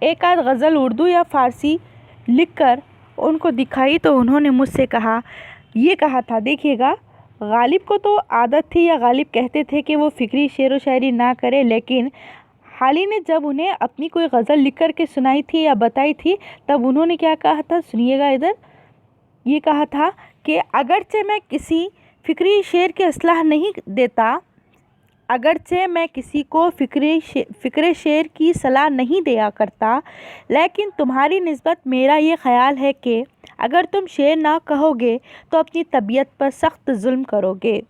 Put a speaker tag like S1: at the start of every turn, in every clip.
S1: ایک آدھ غزل اردو یا فارسی لکھ کر ان کو دکھائی تو انہوں نے مجھ سے یہ کہا تھا، دیکھیے گا، غالب کو تو عادت تھی، یا غالب کہتے تھے کہ وہ فکری شعر و شاعری نہ کرے، لیکن حالی نے جب انہیں اپنی کوئی غزل لکھ کر کے سنائی تھی یا بتائی تھی، تب انہوں نے کیا کہا تھا، سنیے گا ادھر، یہ کہا تھا کہ اگرچہ میں کسی فکری شعر کی اصلاح نہیں دیتا، اگرچہ میں کسی کو فکر شعر کی صلاح نہیں دیا کرتا، لیکن تمہاری نسبت میرا یہ خیال ہے کہ اگر تم شعر نہ کہو گے تو اپنی طبیعت پر سخت ظلم کرو گے۔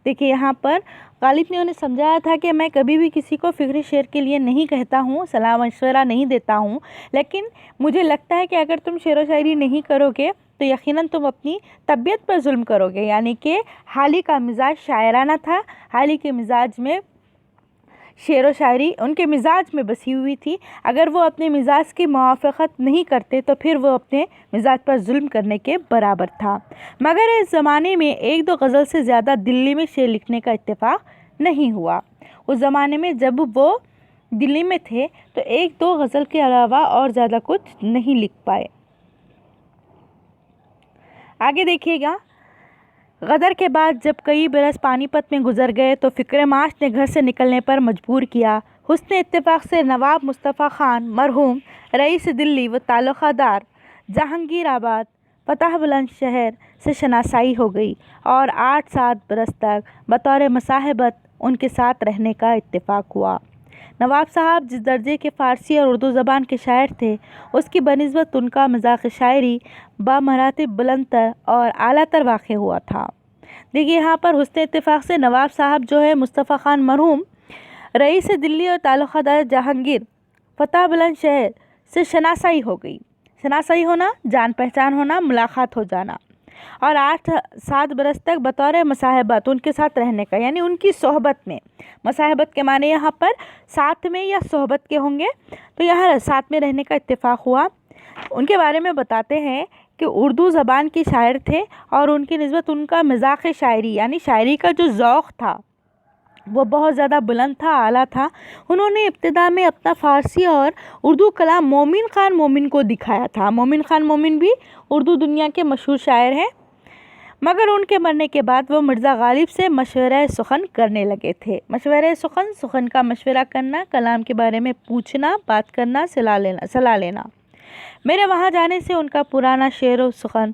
S1: دیکھیے یہاں پر غالب نے انہیں سمجھایا تھا کہ میں کبھی بھی کسی کو فکری شعر کے لیے نہیں کہتا ہوں، صلاح مشورہ نہیں دیتا ہوں، لیکن مجھے لگتا ہے کہ اگر تم شعر و شاعری نہیں کرو گے تو یقیناً تم اپنی طبیعت پر ظلم کرو گے۔ یعنی کہ حالی کا مزاج شاعرانہ تھا، حالی کے مزاج میں شعر و شاعری ان کے مزاج میں بسی ہوئی تھی، اگر وہ اپنے مزاج کی موافقت نہیں کرتے تو پھر وہ اپنے مزاج پر ظلم کرنے کے برابر تھا۔ مگر اس زمانے میں ایک دو غزل سے زیادہ دلی میں شعر لکھنے کا اتفاق نہیں ہوا۔ اس زمانے میں جب وہ دلی میں تھے تو ایک دو غزل کے علاوہ اور زیادہ کچھ نہیں لکھ پائے۔ آگے دیکھیے گا، غدر کے بعد جب کئی برس پانی پت میں گزر گئے تو فکر معاش نے گھر سے نکلنے پر مجبور کیا۔ حسن اتفاق سے نواب مصطفیٰ خان مرحوم رئیس دلی و تعلقہ دار جہانگیر آباد فتح بلند شہر سے شناسائی ہو گئی اور 8-7 برس تک بطور مصاحبت ان کے ساتھ رہنے کا اتفاق ہوا۔ نواب صاحب جس درجے کے فارسی اور اردو زبان کے شاعر تھے، اس کی بنسبت ان کا مذاق شاعری بامراتب بلند تر اور اعلیٰ تر واقع ہوا تھا۔ دیکھیے یہاں پر حسن اتفاق سے نواب صاحب جو ہے مصطفیٰ خان مرحوم رئیس دلی اور تعلقہ دار جہانگیر فتح بلند شہر سے شناسائی ہو گئی۔ شناسائی ہونا، جان پہچان ہونا، ملاقات ہو جانا، اور 8-7 برس تک بطور مصاحبت ان کے ساتھ رہنے کا، یعنی ان کی صحبت میں۔ مصاحبت کے معنی یہاں پر ساتھ میں یا صحبت کے ہوں گے، تو یہاں ساتھ میں رہنے کا اتفاق ہوا۔ ان کے بارے میں بتاتے ہیں کہ اردو زبان کے شاعر تھے اور ان کی نسبت ان کا مذاق شاعری یعنی شاعری کا جو ذوق تھا وہ بہت زیادہ بلند تھا، اعلیٰ تھا۔ انہوں نے ابتدا میں اپنا فارسی اور اردو کلام مومن خان مومن کو دکھایا تھا۔ مومن خان مومن بھی اردو دنیا کے مشہور شاعر ہیں، مگر ان کے مرنے کے بعد وہ مرزا غالب سے مشورہ سخن کرنے لگے تھے۔ مشورہ سخن کا مشورہ کرنا، کلام کے بارے میں پوچھنا، بات کرنا، صلاح لینا۔ میرے وہاں جانے سے ان کا پرانا شعر و سخن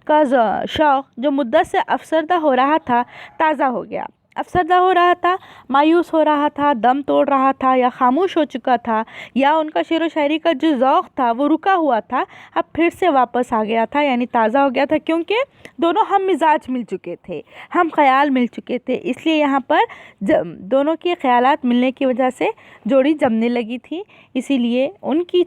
S1: کا شوق جو مدت سے افسردہ ہو رہا تھا تازہ ہو گیا۔ افسردہ ہو رہا تھا، مایوس ہو رہا تھا، دم توڑ رہا تھا، یا خاموش ہو چکا تھا، یا ان کا شعر و شاعری کا جو ذوق تھا وہ رکا ہوا تھا، اب پھر سے واپس آ گیا تھا، یعنی تازہ ہو گیا تھا، کیونکہ دونوں ہم مزاج مل چکے تھے، ہم خیال مل چکے تھے۔ اس لیے یہاں پر دونوں کے خیالات ملنے کی وجہ سے جوڑی جمنے لگی تھی، اسی لیے ان کی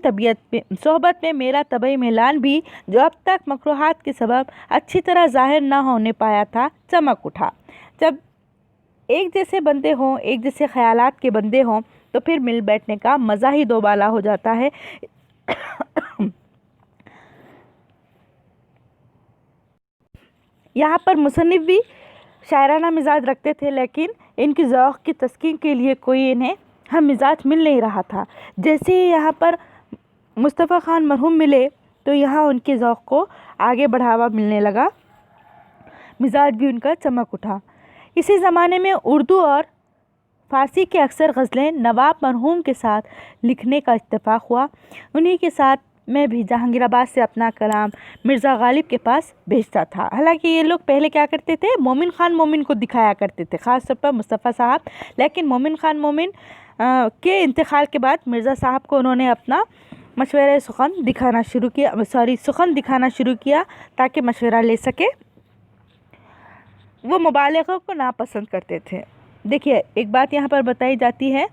S1: صحبت میں میرا طبعی میلان بھی جو اب تک مکروہات کے سبب اچھی طرح ظاہر نہ ہونے پایا تھا، چمک اٹھا۔ جب ایک جیسے بندے ہوں، ایک جیسے خیالات کے بندے ہوں تو پھر مل بیٹھنے کا مزہ ہی دوبالا ہو جاتا ہے۔ یہاں پر مصنف بھی شاعرانہ مزاج رکھتے تھے، لیکن ان کی ذوق کی تسکین کے لیے کوئی انہیں ہم مزاج مل نہیں رہا تھا۔ جیسے ہی یہاں پر مصطفیٰ خان مرحوم ملے تو یہاں ان کے ذوق کو آگے بڑھاوا ملنے لگا، مزاج بھی ان کا چمک اٹھا۔ اسی زمانے میں اردو اور فارسی کے اکثر غزلیں نواب مرحوم کے ساتھ لکھنے کا اتفاق ہوا۔ انہی کے ساتھ میں بھی جہانگیر آباد سے اپنا کلام مرزا غالب کے پاس بھیجتا تھا۔ حالانکہ یہ لوگ پہلے کیا کرتے تھے، مومن خان مومن کو دکھایا کرتے تھے، خاص طور پر مصطفیٰ صاحب، لیکن مومن خان مومن کے انتقال کے بعد مرزا صاحب کو انہوں نے اپنا مشورہ سخن دکھانا شروع کیا تاکہ مشورہ لے سکے۔ وہ مبالغوں کو ناپسند کرتے تھے۔ دیکھیے ایک بات یہاں پر بتائی جاتی ہے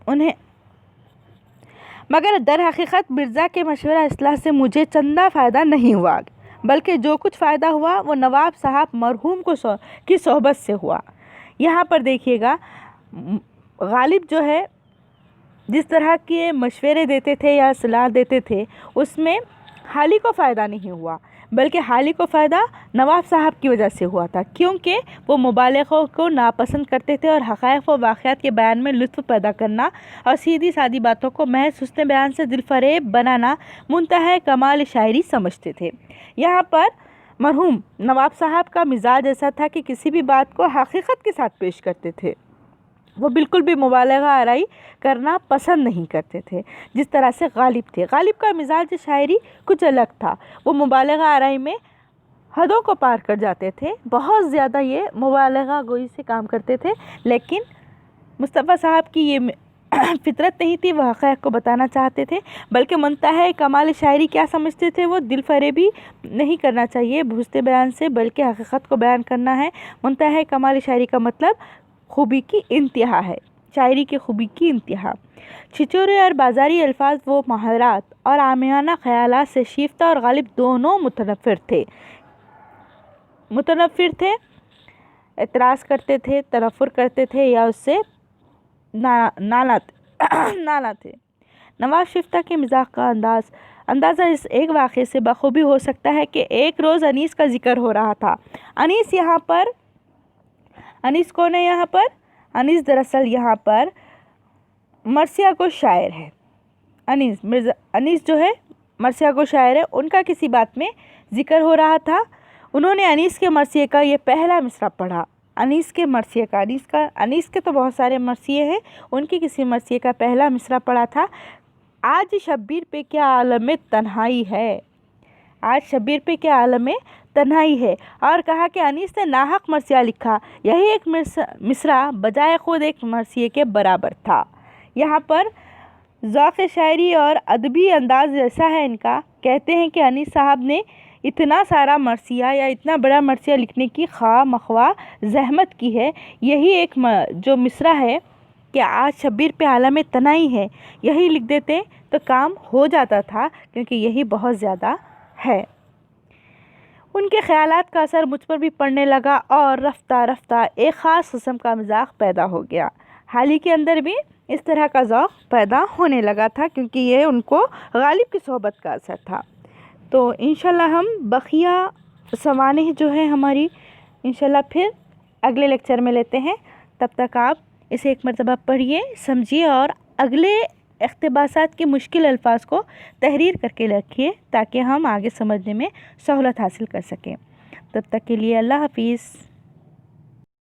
S1: انہیں، مگر در حقیقت مرزا کے مشورہ اصلاح سے مجھے چندہ فائدہ نہیں ہوا، بلکہ جو کچھ فائدہ ہوا وہ نواب صاحب مرحوم کی صحبت سے ہوا۔ یہاں پر دیکھیے گا غالب جو ہے جس طرح کے مشورے دیتے تھے یا صلاح دیتے تھے اس میں حالی کو فائدہ نہیں ہوا، بلکہ حالی کو فائدہ نواب صاحب کی وجہ سے ہوا تھا، کیونکہ وہ مبالغوں کو ناپسند کرتے تھے اور حقائق و واقعات کے بیان میں لطف پیدا کرنا اور سیدھی سادی باتوں کو محض حسن بیان سے دل فریب بنانا منتہا کمال شاعری سمجھتے تھے۔ یہاں پر مرحوم نواب صاحب کا مزاج ایسا تھا کہ کسی بھی بات کو حقیقت کے ساتھ پیش کرتے تھے، وہ بالکل بھی مبالغہ آرائی کرنا پسند نہیں کرتے تھے، جس طرح سے غالب تھے۔ غالب کا مزاج شاعری کچھ الگ تھا، وہ مبالغہ آرائی میں حدوں کو پار کر جاتے تھے، بہت زیادہ یہ مبالغہ گوئی سے کام کرتے تھے، لیکن مصطفیٰ صاحب کی یہ فطرت نہیں تھی، وہ حقائق کو بتانا چاہتے تھے، بلکہ منتہا کمال شاعری کیا سمجھتے تھے، وہ دل فریبی نہیں کرنا چاہیے حسن بیان سے، بلکہ حقیقت کو بیان کرنا ہے۔ منتہا کمال شاعری کا مطلب خوبی کی انتہا ہے، شاعری کی خوبی کی انتہا۔ چھچورے اور بازاری الفاظ و محاورات اور عامیانہ خیالات سے شیفتہ اور غالب دونوں متنفر تھے، اعتراض کرتے تھے، تنفر کرتے تھے یا اس سے نالا تھے۔ نواب شیفتہ کے مزاح کا اندازہ اس ایک واقعے سے بخوبی ہو سکتا ہے کہ ایک روز انیس کا ذکر ہو رہا تھا۔ انیس کون ہے یہاں پر؟ انیس دراصل یہاں پر مرثیہ کو شاعر ہے۔ انیس جو ہے مرثیہ کو شاعر ہے، ان کا کسی بات میں ذکر ہو رہا تھا۔ انہوں نے انیس کے مرثیے کا یہ پہلا مصرع پڑھا۔ انیس کے تو بہت سارے مرثیے ہیں، ان کی کسی مرثیے کا پہلا مصرع پڑھا تھا۔ آج شبیر پہ کیا عالم تنہائی ہے، آج شبیر پہ کیا عالم تنہائی ہے، اور کہا کہ انیس نے ناحق مرثیہ لکھا، یہی ایک مصرع بجائے خود ایک مرثیے کے برابر تھا۔ یہاں پر ذوق شاعری اور ادبی انداز ایسا ہے ان کا، کہتے ہیں کہ انیس صاحب نے اتنا سارا مرثیہ یا اتنا بڑا مرثیہ لکھنے کی خواہ مخواہ زحمت کی ہے، یہی ایک جو مصرع ہے کہ آج شبیر پہ عالم تنہائی ہے، یہی لکھ دیتے تو کام ہو جاتا تھا، کیونکہ یہی بہت زیادہ ہے۔ ان کے خیالات کا اثر مجھ پر بھی پڑنے لگا اور رفتہ رفتہ ایک خاص قسم کا مزاح پیدا ہو گیا۔ حالی کے اندر بھی اس طرح کا ذوق پیدا ہونے لگا تھا، کیونکہ یہ ان کو غالب کی صحبت کا اثر تھا۔ تو انشاءاللہ ہم بقیہ سوانح جو ہے ہماری انشاءاللہ پھر اگلے لیکچر میں لیتے ہیں۔ تب تک آپ اسے ایک مرتبہ پڑھیے، سمجھیے اور اگلے اقتباسات کے مشکل الفاظ کو تحریر کر کے رکھیے تاکہ ہم آگے سمجھنے میں سہولت حاصل کر سکیں۔ تب تک کے لیے اللہ حافظ۔